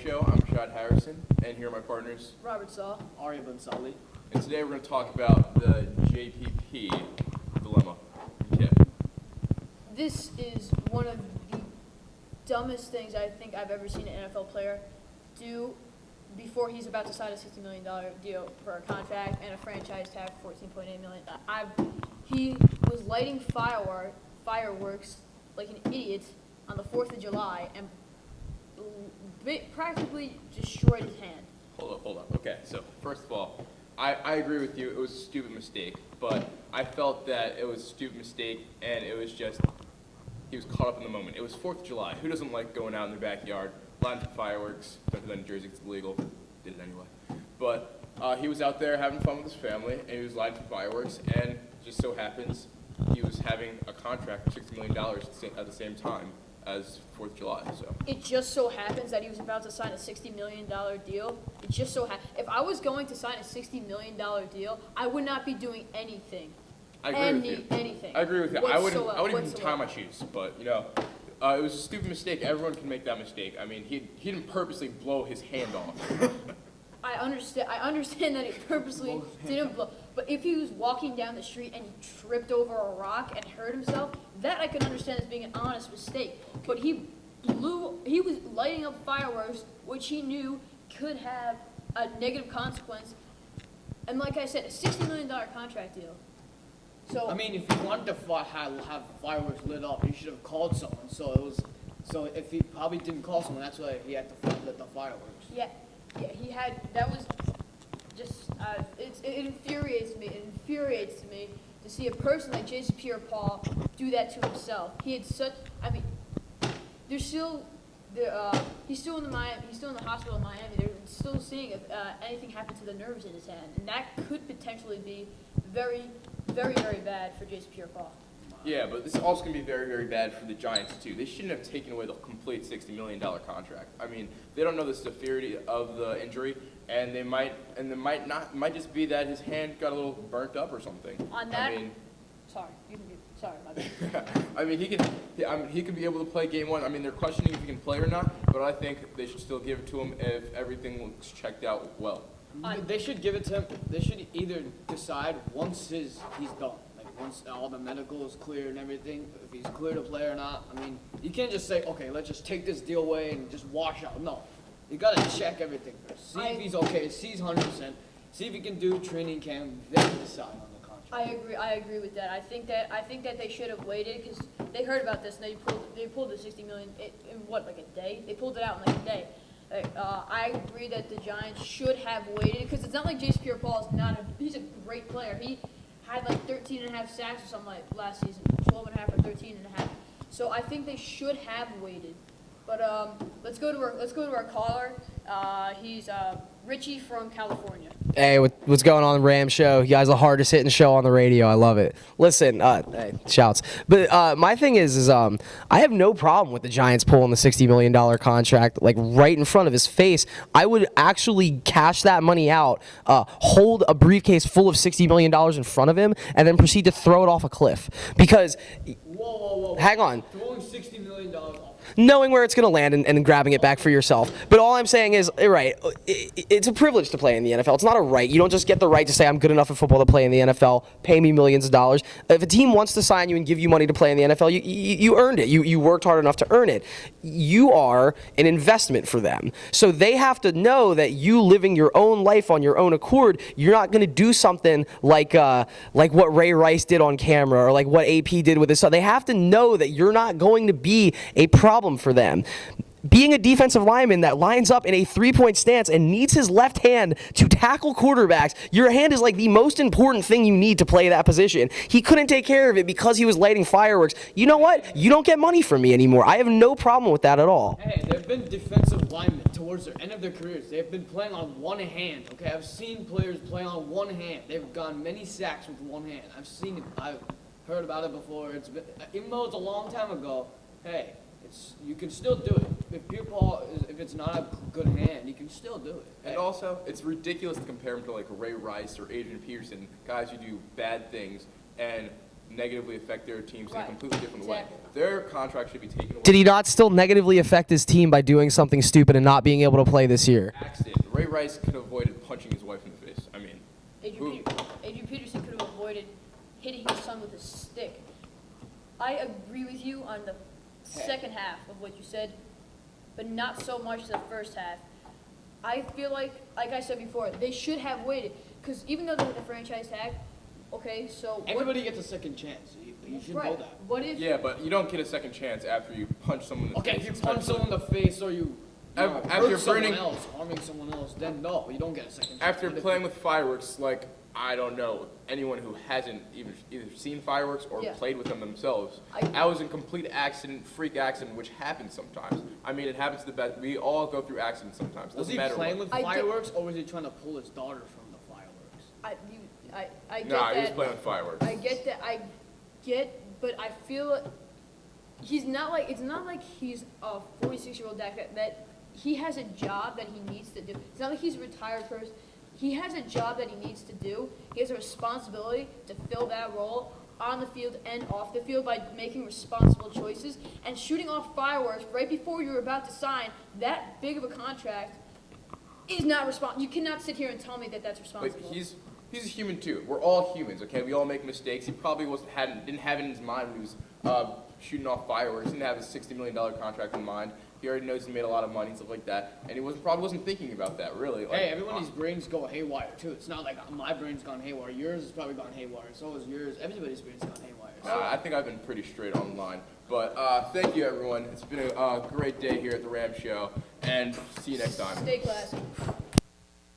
Show. I'm Shad Harrison, and here are my partners, Robert Saw. Arya Bansali. and today we're going to talk about the JPP dilemma. Yeah. This is one of the dumbest things I think I've ever seen an NFL player do before he's about to sign a $60 million deal for a contract and a franchise tag for $14.8 million. He was lighting fireworks like an idiot on the 4th of July and practically destroyed his hand. Hold up. Okay, so first of all, I agree with you. It was a stupid mistake, but I felt that it was a stupid mistake, and it was just he was caught up in the moment. It was 4th of July. Who doesn't like going out in their backyard, lighting fireworks? Don't do that in Jersey, it's illegal. Did it anyway. But he was out there having fun with his family, and he was lighting fireworks, and just so happens he was having a contract for $60 million at the same time as 4th of July. So It just so happens that he was about to sign a $60 million deal. It just so happens. If I was going to sign a $60 million deal, I would not be doing anything. I agree with you. Anything. I agree with you. I wouldn't even whatsoever. tie my shoes, but it was a stupid mistake. Everyone can make that mistake. I mean, he didn't purposely blow his hand off. I understand that he purposely didn't blow. But if he was walking down the street and he tripped over a rock and hurt himself, that I can understand as being an honest mistake. But he was lighting up fireworks, which he knew could have a negative consequence. And like I said, a $60 million contract deal. So I mean, if he wanted to have fireworks lit up, he should have called someone. So if he probably didn't call someone, that's why he had to lit the fireworks. yeah, he had. That was just. It infuriates me. It infuriates me to see a person like Jason Pierre-Paul do that to himself. He had such. I mean, there's still. He's still in the Miami. He's still in the hospital in Miami. They're still seeing if anything happened to the nerves in his hand, and that could potentially be very, very, very bad for Jason Pierre-Paul. Yeah, but this is also going to be very, very bad for the Giants, too. They shouldn't have taken away the complete $60 million contract. I mean, they don't know the severity of the injury, and it might just be that his hand got a little burnt up or something. On that, sorry, my bad. I mean, he can be able to play game one. I mean, they're questioning if he can play or not, but I think they should still give it to him if everything looks checked out well. They should give it to him. They should either decide once he's done. Once all the medical is clear and everything, if he's clear to play or not. I mean, you can't just say, okay, let's just take this deal away and just wash out. No, you gotta check everything first. See if he's okay, see he's 100%, see if he can do training camp, then decide on the contract. I agree with that. I think that they should have waited because they heard about this and they pulled the $60 million in what, like a day? They pulled it out in like a day. I agree that the Giants should have waited because it's not like Jason Pierre-Paul is he's a great player. He had like 13 and a half sacks or something like last season, 12 and a half or 13 and a half. So I think they should have waited. But let's go to our caller. He's Richie from California. Hey, what's going on, Ram Show? You guys are the hardest hitting show on the radio. I love it. Listen, hey, shouts. But my thing is I have no problem with the Giants pulling the $60 million contract like right in front of his face. I would actually cash that money out, hold a briefcase full of $60 million in front of him, and then proceed to throw it off a cliff. Because, Whoa. hang on. Throwing $60 million off. Knowing where it's going to land and grabbing it back for yourself. But all I'm saying is, right, it's a privilege to play in the NFL. It's not a right. You don't just get the right to say, I'm good enough at football to play in the NFL, pay me millions of dollars. If a team wants to sign you and give you money to play in the NFL, you earned it. You worked hard enough to earn it. You are an investment for them. So they have to know that you living your own life on your own accord, you're not going to do something like what Ray Rice did on camera or like what AP did with his son. They have to know that you're not going to be a problem for them. Being a defensive lineman that lines up in a three-point stance and needs his left hand to tackle quarterbacks, your hand is like the most important thing you need to play that position. He couldn't take care of it because he was lighting fireworks. You know what? You don't get money from me anymore. I have no problem with that at all. Hey, there have been defensive linemen towards the end of their careers. They've been playing on one hand, okay? I've seen players play on one hand. They've gotten many sacks with one hand. I've seen it. I've heard about it before. Even though it's a long time ago, hey, you can still do it. If it's not a good hand, you can still do it. And also, it's ridiculous to compare him to like Ray Rice or Adrian Peterson, guys who do bad things, and negatively affect their teams in a Right. completely different Exactly. way. Their contract should be taken away. Did he not still negatively affect his team by doing something stupid and not being able to play this year? Accident. Ray Rice could have avoided punching his wife in the face. I mean, Adrian Peterson could have avoided hitting his son with a stick. I agree with you on the second half of what you said, but not so much the first half. I feel like I said before, they should have waited. Because even though they had the franchise tag, okay, so Everybody gets a second chance. You should know right. that. What if yeah, but you don't get a second chance after you punch someone in the Okay, face. if you It's punch not- someone in the face or you After hurt you're someone burning- else, harming someone else, then no, you don't get a second chance. After But if playing you- with fireworks, like, I don't know, anyone who hasn't either seen fireworks or Yeah. played with them themselves, that was a complete accident, freak accident, which happens sometimes. I mean, it happens to the best. We all go through accidents sometimes. was Doesn't he matter playing what. with I did- fireworks or was he trying to pull his daughter from the fireworks? I get Nah, that. he was playing with fireworks. I get that. But I feel he's not like it's not like he's a 46-year-old that he has a job that he needs to do. It's not like he's a retired person. He has a job that he needs to do. He has a responsibility to fill that role on the field and off the field by making responsible choices and shooting off fireworks right before you're about to sign that big of a contract is not responsible. You cannot sit here and tell me that that's But responsible. he's a human too. We're all humans, okay? We all make mistakes. He probably didn't have it in his mind when he was shooting off fireworks. He didn't have his $60 million contract in mind. He already knows he made a lot of money and stuff like that, and he probably wasn't thinking about that really. Like, Hey, everybody's brains go haywire too. It's not like my brain's gone haywire. Yours has probably gone haywire. So is yours. Everybody's brain's gone haywire. So. I think I've been pretty straight on the line. But thank you, everyone. It's been a great day here at the Ram Show, and see you next time. Stay classy.